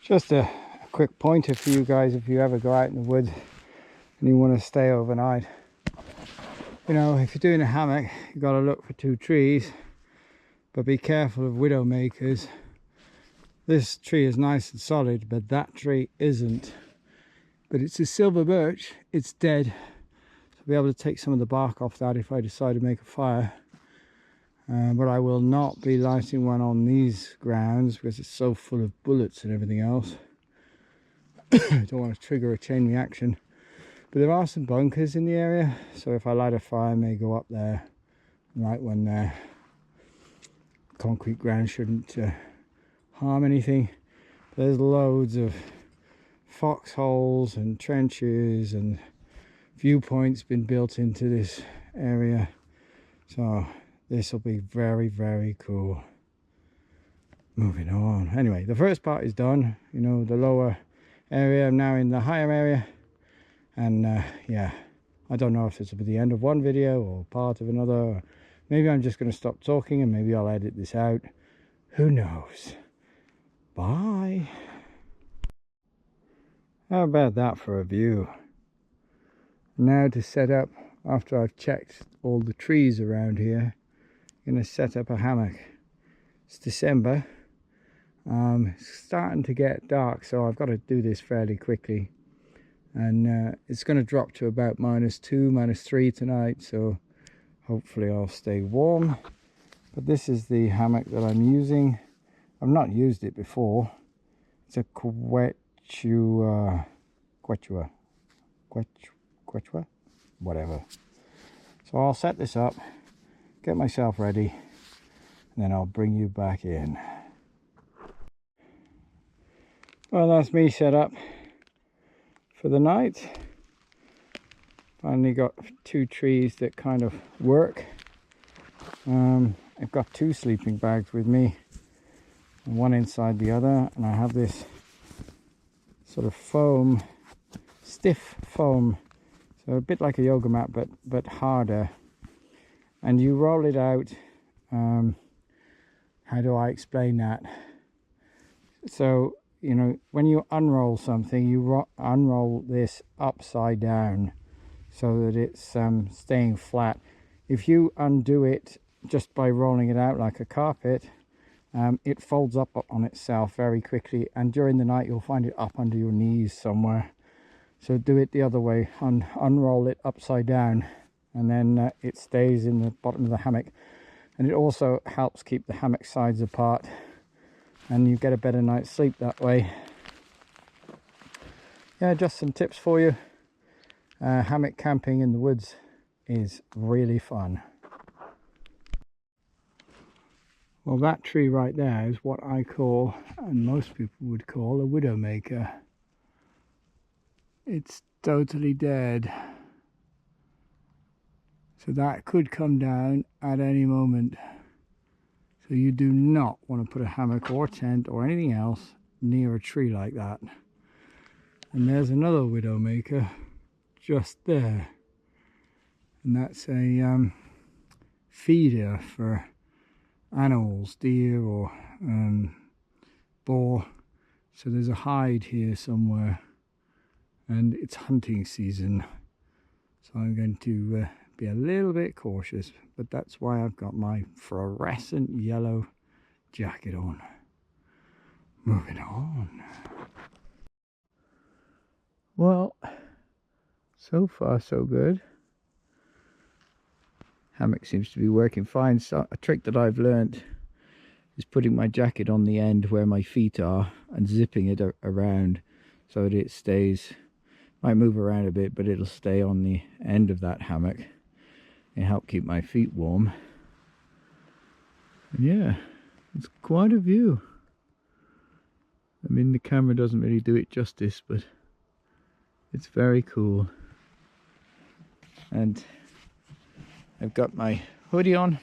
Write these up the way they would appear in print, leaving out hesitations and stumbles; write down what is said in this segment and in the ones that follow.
Just a quick pointer for you guys if you ever go out in the woods and you want to stay overnight. You know, if you're doing a hammock, you've got to look for 2 trees, but be careful of widow makers. This tree is nice and solid, but that tree isn't. But it's a silver birch, it's dead. So I'll be able to take some of the bark off that if I decide to make a fire. But I will not be lighting one on these grounds because it's so full of bullets and everything else. I don't want to trigger a chain reaction. But there are some bunkers in the area, so if I light a fire, I may go up there and light one there. Concrete ground shouldn't harm anything. There's loads of foxholes and trenches and viewpoints been built into this area. So this will be very, very cool. Moving on. Anyway, the first part is done. You know, the lower area. I'm now in the higher area. And yeah, I don't know if this will be the end of one video or part of another. Or maybe I'm just going to stop talking and maybe I'll edit this out. Who knows? Bye. How about that for a view? Now to set up, after I've checked all the trees around here, I'm going to set up a hammock. It's December. It's starting to get dark, so I've got to do this fairly quickly. And it's going to drop to about -2, -3 tonight, so hopefully I'll stay warm. But this is the hammock that I'm using. I've not used it before. It's a Quechua, whatever. So I'll set this up, get myself ready, and then I'll bring you back in. Well, that's me set up for the night. Finally got 2 trees that kind of work. I've got 2 sleeping bags with me, one inside the other, and I have this sort of foam, stiff foam, so a bit like a yoga mat but harder, and you roll it out. How do I explain that? So you know, when you unroll something, you unroll this upside down so that it's staying flat. If you undo it just by rolling it out like a carpet, it folds up on itself very quickly, and during the night you'll find it up under your knees somewhere. So do it the other way, unroll it upside down, and then it stays in the bottom of the hammock. And it also helps keep the hammock sides apart, and you get a better night's sleep that way. Yeah, just some tips for you. Hammock camping in the woods is really fun. Well, that tree right there is what I call, and most people would call, a widowmaker. It's totally dead. So that could come down at any moment. So you do not want to put a hammock or tent or anything else near a tree like that. And there's another widowmaker just there. And that's a feeder for animals, deer or boar. So there's a hide here somewhere, and it's hunting season. So I'm going to be a little bit cautious, but that's why I've got my fluorescent yellow jacket on. Moving on. Well, so far so good. Hammock seems to be working fine. So a trick that I've learned is putting my jacket on the end where my feet are and zipping it around so that it stays, might move around a bit, but it'll stay on the end of that hammock and help keep my feet warm. And yeah, it's quite a view. I mean, the camera doesn't really do it justice, but it's very cool. And I've got my hoodie on.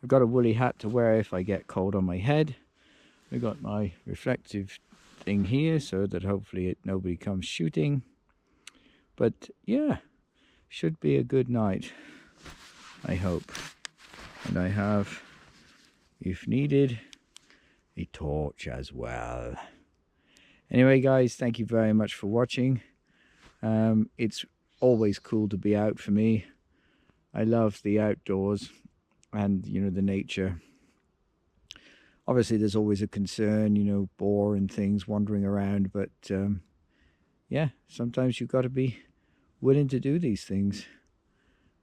I've got a woolly hat to wear if I get cold on my head. I've got my reflective thing here so that hopefully nobody comes shooting. But yeah, should be a good night, I hope. And I have, if needed, a torch as well. Anyway, guys, thank you very much for watching. It's always cool to be out for me. I love the outdoors and, you know, the nature. Obviously, there's always a concern, you know, boar and things wandering around, but yeah, sometimes you've got to be willing to do these things.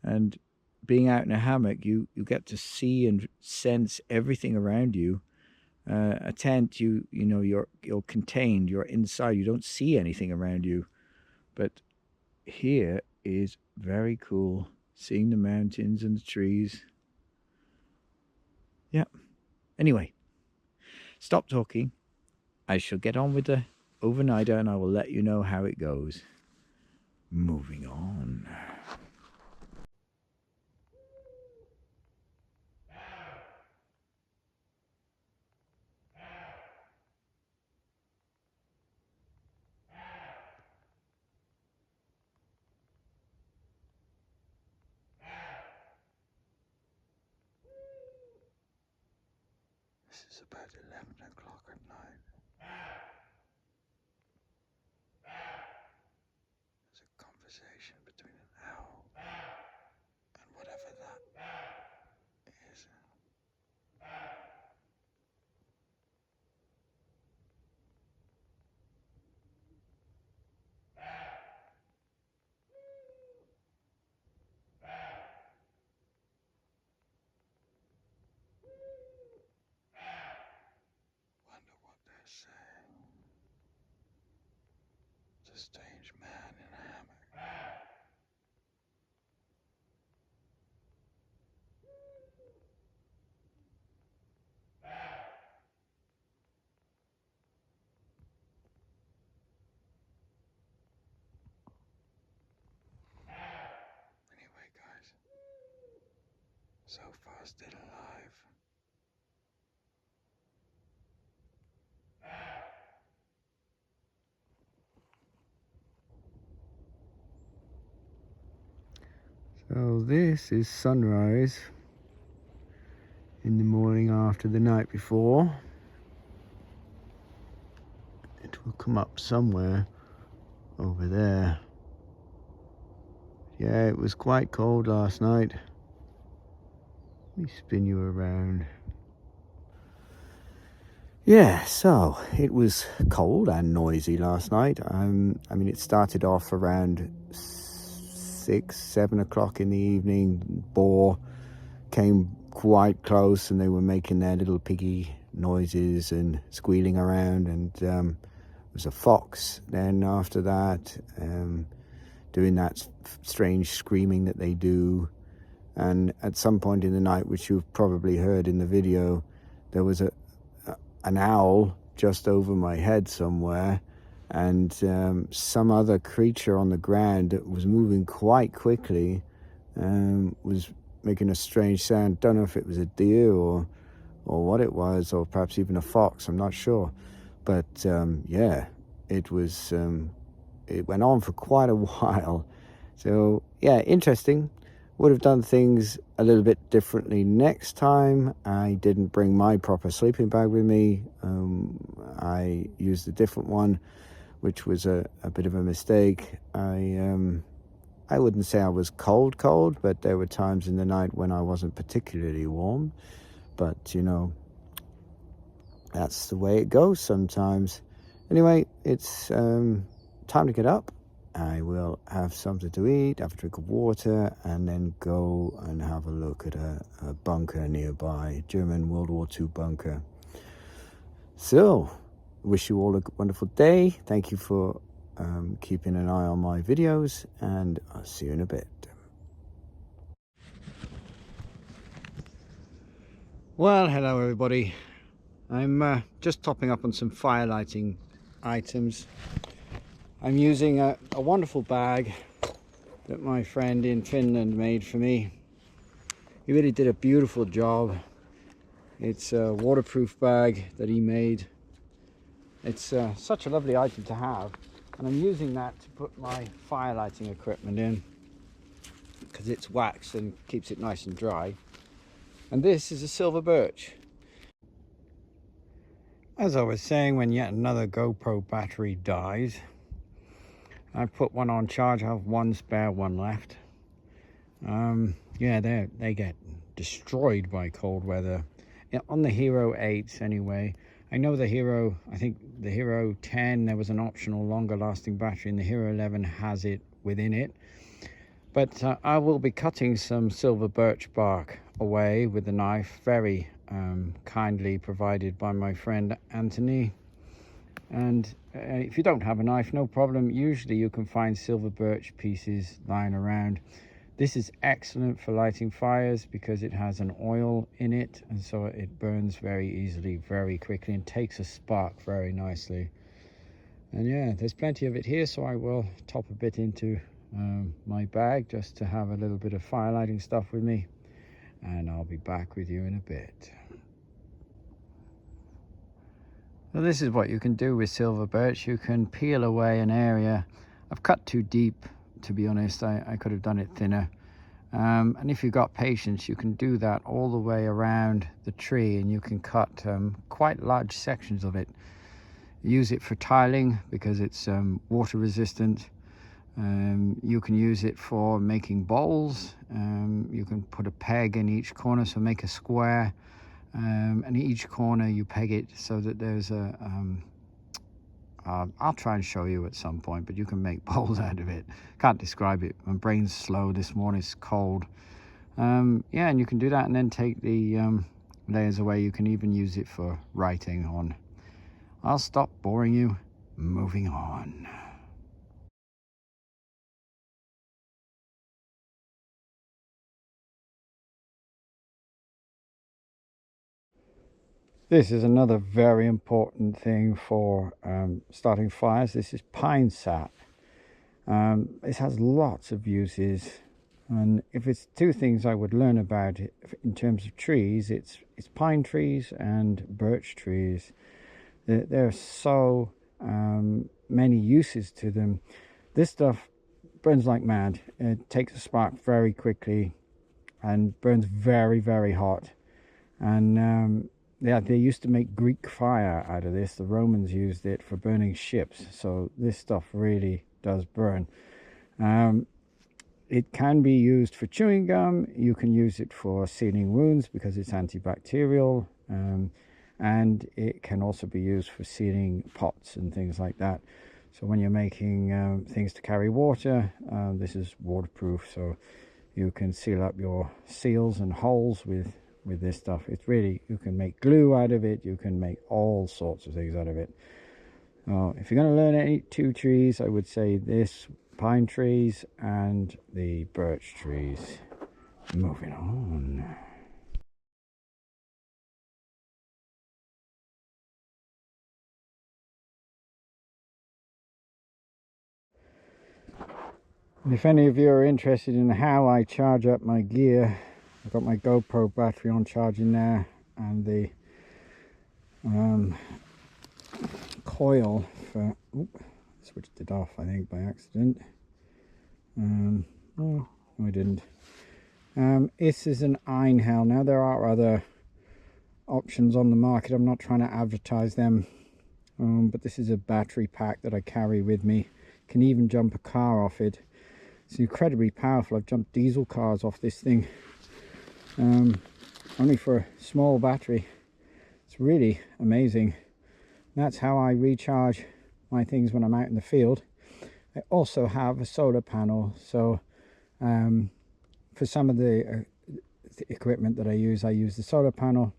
And being out in a hammock, you get to see and sense everything around you. A tent, you know, you're contained, you're inside, you don't see anything around you. But here is very cool, seeing the mountains and the trees. Yeah. Anyway, stop talking. I shall get on with the overnighter and I will let you know how it goes. Moving on. This is about 11 o'clock at night. There's a conversation between an owl and whatever that is. Wonder what they're saying. It's a strange man in a hammock. Anyway, guys, so far still alive. So this is sunrise in the morning after the night before. It will come up somewhere over there. Yeah, it was quite cold last night. Let me spin you around. Yeah, so it was cold and noisy last night. I mean, it started off around 6, 7 o'clock in the evening. Boar came quite close and they were making their little piggy noises and squealing around. And there was a fox then after that, doing that strange screaming that they do. And at some point in the night, which you've probably heard in the video, there was an owl just over my head somewhere, and some other creature on the ground that was moving quite quickly was making a strange sound. Don't know if it was a deer or what it was, or perhaps even a fox, I'm not sure. But yeah, it was it went on for quite a while. So yeah, interesting. Would have done things a little bit differently next time. I didn't bring my proper sleeping bag with me. I used a different one, which was a bit of a mistake. I wouldn't say I was cold, but there were times in the night when I wasn't particularly warm. But, you know, that's the way it goes sometimes. Anyway, it's time to get up. I will have something to eat, have a drink of water, and then go and have a look at a bunker nearby, German World War II bunker. So, wish you all a wonderful day. Thank you for keeping an eye on my videos, and I'll see you in a bit. Well, hello everybody. I'm just topping up on some fire lighting items. I'm using a wonderful bag that my friend in Finland made for me. He really did a beautiful job. It's a waterproof bag that he made. It's such a lovely item to have, and I'm using that to put my fire lighting equipment in because it's wax and keeps it nice and dry. And this is a silver birch. As I was saying, when yet another GoPro battery dies, I put one on charge. I have one spare one left. Yeah, they get destroyed by cold weather. Yeah, on the Hero 8s anyway. I know the Hero, I think the Hero 10, there was an optional longer lasting battery, and the Hero 11 has it within it. But I will be cutting some silver birch bark away with the knife, very kindly provided by my friend Anthony. And if you don't have a knife, no problem. Usually you can find silver birch pieces lying around. This is excellent for lighting fires because it has an oil in it, and so it burns very easily, very quickly, and takes a spark very nicely. And yeah, there's plenty of it here, so I will top a bit into my bag just to have a little bit of fire lighting stuff with me, and I'll be back with you in a bit. So this is what you can do with silver birch. You can peel away an area. I've cut too deep, to be honest. I could have done it thinner. And if you've got patience, you can do that all the way around the tree, and you can cut quite large sections of it. Use it for tiling because it's water resistant. You can use it for making bowls. You can put a peg in each corner, so make a square. And each corner you peg it so that there's a I'll try and show you at some point, but you can make bowls out of it. Can't describe it. My brain's slow this morning, it's cold. Yeah, and you can do that and then take the layers away. You can even use it for writing on. I'll stop boring you. Moving on. This is another very important thing for starting fires. This is pine sap. This has lots of uses, and if it's two things I would learn about it in terms of trees, it's pine trees and birch trees. There are so many uses to them. This stuff burns like mad. It takes a spark very quickly and burns very, very hot. And yeah, they used to make Greek fire out of this. The Romans used it for burning ships, so this stuff really does burn. It can be used for chewing gum. You can use it for sealing wounds because it's antibacterial, and it can also be used for sealing pots and things like that. So when you're making things to carry water, this is waterproof, so you can seal up your seals and holes with this stuff. It's really, you can make glue out of it, you can make all sorts of things out of it. If you're going to learn any two trees, I would say this, pine trees and the birch trees. Moving on. And if any of you are interested in how I charge up my gear, I've got my GoPro battery on charging there, and the coil for, switched it off I think by accident. Oh, I didn't. This is an Einhell. Now there are other options on the market, I'm not trying to advertise them, but this is a battery pack that I carry with me. Can even jump a car off it. It's incredibly powerful. I've jumped diesel cars off this thing, only for a small battery. It's really amazing. That's how I recharge my things when I'm out in the field. I also have a solar panel, so for some of the equipment that I use the solar panel,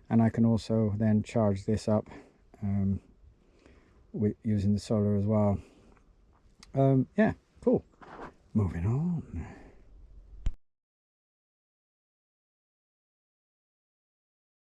and I can also then charge this up with using the solar as well. Yeah, cool. Moving on.